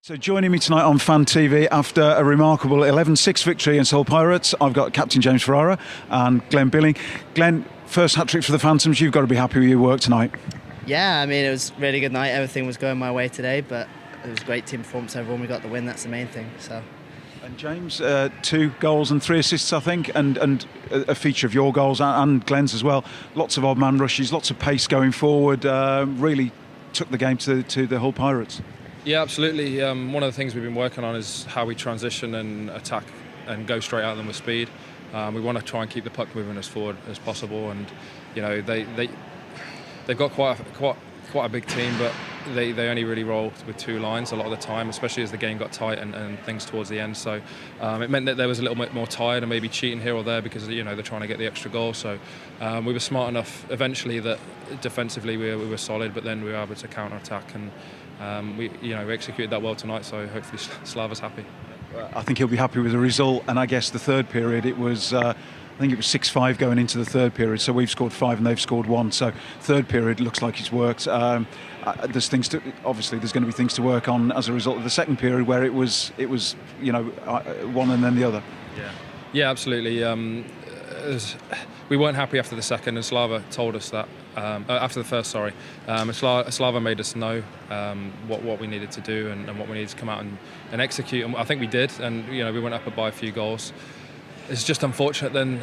So joining me tonight on Fan TV after a remarkable 11-6 victory against Hull Pirates, I've got Captain James Ferrara and Glenn Billing. Glenn, first hat-trick for the Phantoms. You've got to be happy with your work tonight. Yeah, I mean, it was a really good night. Everything was going my way today, but it was a great team performance overall. We got the win, that's the main thing. So. And James, 2 goals and 3 assists, I think, and a feature of your goals and Glenn's as well. Lots of odd-man rushes, lots of pace going forward, really took the game to the Hull Pirates. Yeah, absolutely. One of the things we've been working on is how we transition and attack and go straight at them with speed. We want to try and keep the puck moving as forward as possible, and you know they've got quite a big team, but they only really roll with 2 lines a lot of the time, especially as the game got tight and things towards the end. So it meant that there was a little bit more tired and maybe cheating here or there because they're trying to get the extra goal. So we were smart enough eventually that defensively we were solid, but then we were able to counter attack and. We executed that well tonight, so hopefully Slava's happy. I think he'll be happy with the result, and I guess the third period it was. I think it was 6-5 going into the third period, so we've scored 5 and they've scored 1. So third period looks like it's worked. There's things to obviously there's going to be things to work on as a result of the second period where it was one and then the other. Yeah, absolutely. We weren't happy after the second, and Slava told us that. After the first, sorry. Slava made us know what we needed to do and what we needed to come out and execute. And I think we did, and we went up by a few goals. It's just unfortunate then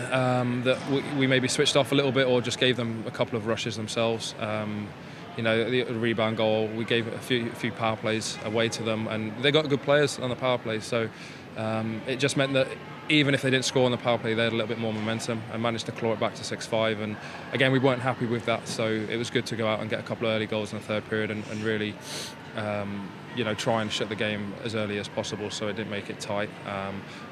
that we maybe switched off a little bit or just gave them a couple of rushes themselves. The rebound goal, we gave a few power plays away to them, and they got good players on the power play. So it just meant that even if they didn't score on the power play, they had a little bit more momentum and managed to claw it back to 6-5. And again, we weren't happy with that, so it was good to go out and get a couple of early goals in the third period and really, try and shut the game as early as possible so it didn't make it tight.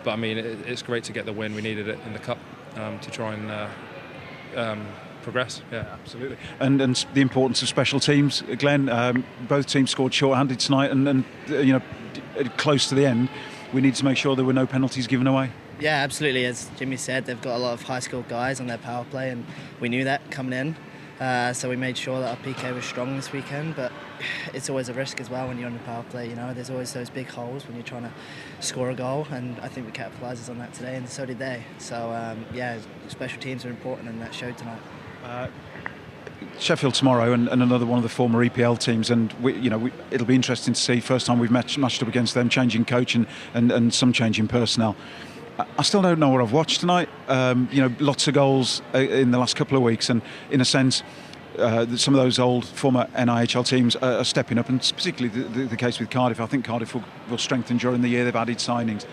But I mean, it's great to get the win. We needed it in the cup to try and progress. Yeah, absolutely. And the importance of special teams, Glenn. Both teams scored short-handed tonight, and close to the end, we need to make sure there were no penalties given away. Yeah, absolutely. As Jimmy said, they've got a lot of high-skilled guys on their power play, and we knew that coming in. So we made sure that our PK was strong this weekend, but it's always a risk as well when you're on the power play. There's always those big holes when you're trying to score a goal, and I think we capitalised on that today, and so did they. So special teams are important, and that showed tonight. Sheffield tomorrow, and another one of the former EPL teams, and it'll be interesting to see. First time we've matched up against them, changing coach and some change in personnel. I still don't know what I've watched tonight. Lots of goals in the last couple of weeks, and in a sense, some of those old former NIHL teams are stepping up, and particularly the case with Cardiff. I think Cardiff will strengthen during the year. They've added signings.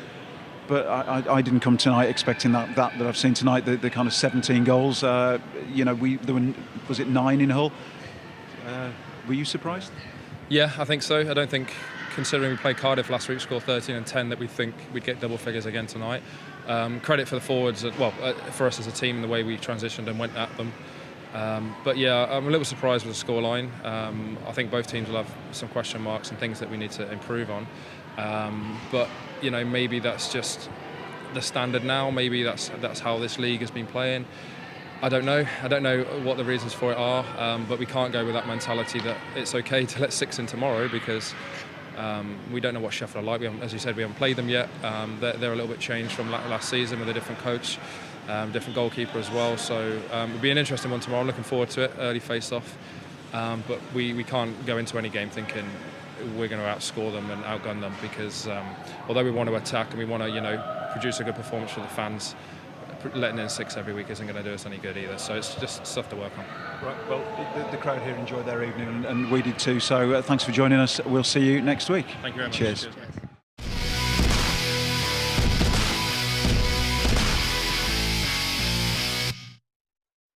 But I didn't come tonight expecting that I've seen tonight, the kind of 17 goals. There were, was it 9 in Hull? Were you surprised? Yeah, I think so. I don't think, considering we played Cardiff last week, scored 13 and 10, that we think we'd get double figures again tonight. Credit for the forwards, for us as a team, the way we transitioned and went at them. But yeah, I'm a little surprised with the scoreline. I think both teams will have some question marks and things that we need to improve on. But maybe that's just the standard now. Maybe that's how this league has been playing. I don't know what the reasons for it are, but we can't go with that mentality that it's okay to let 6 in tomorrow, because we don't know what Sheffield are like. As you said, we haven't played them yet. They're a little bit changed from last season with a different coach, different goalkeeper as well. So it'll be an interesting one tomorrow. I'm looking forward to it, early face-off. But we can't go into any game thinking we're going to outscore them and outgun them, because although we want to attack and we want to produce a good performance for the fans, letting in 6 every week isn't going to do us any good either. So it's just stuff to work on. Right. Well, the crowd here enjoyed their evening, and we did too. So thanks for joining us. We'll see you next week. Thank you very much. Cheers.